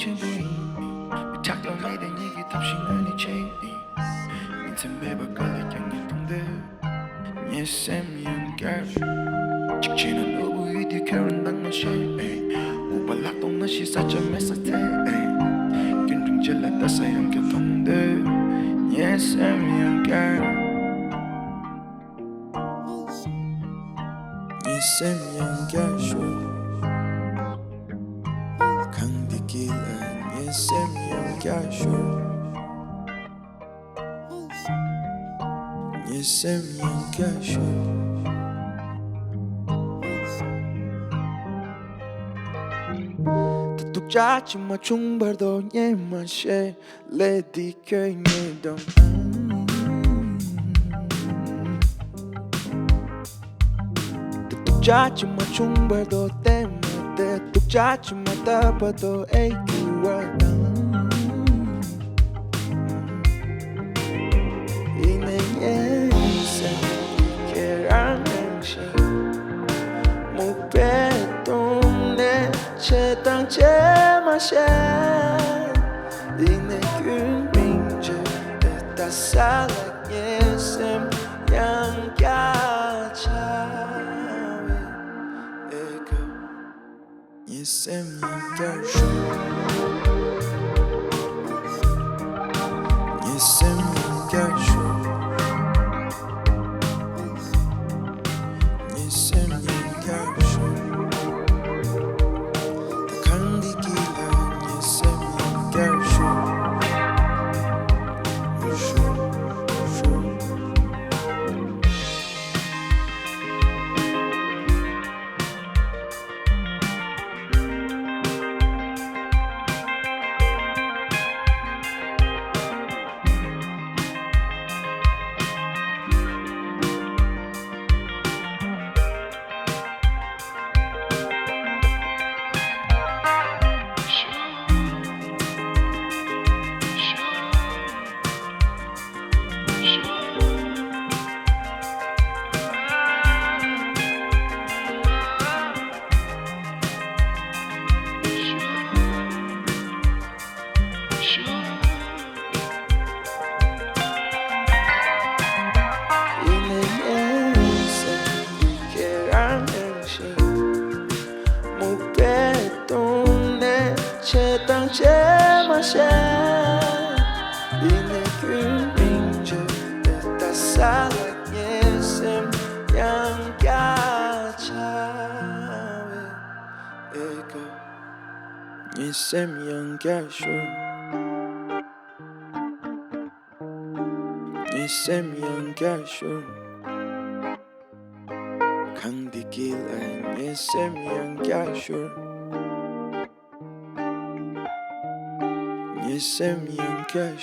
멈춰버린 작동하던 얘기 없이 난 이제 인생 매번 걸려있는 동대 예샘 연결 직진은 오브 이디 그런 당마시 우발락동 맛이 사점에서 태 균등질렀다 사연 교통대 예샘 연결 예샘 연결 강디길한 예샘 연결 예샘 연결 뚝짝지마 중발도 예만시 레디 köngedom 뚝짝지마 중발도 때문에 뚝짝지마 따봐도 애기와 이내 예생 계란 행시 목배동 내 채당 제마시 이내 균민제 따살락 예샘 양가차위 에고 예샘 양가쇼 예샘 양가쇼 예샘 양가쇼 강디길한 예샘 양가쇼 채당 제마시 이내 균민제 따살락 예샘 양가차위 에고 예샘 양가쇼 예샘 양가쇼 강디길한 예샘 양가쇼 예샘 연결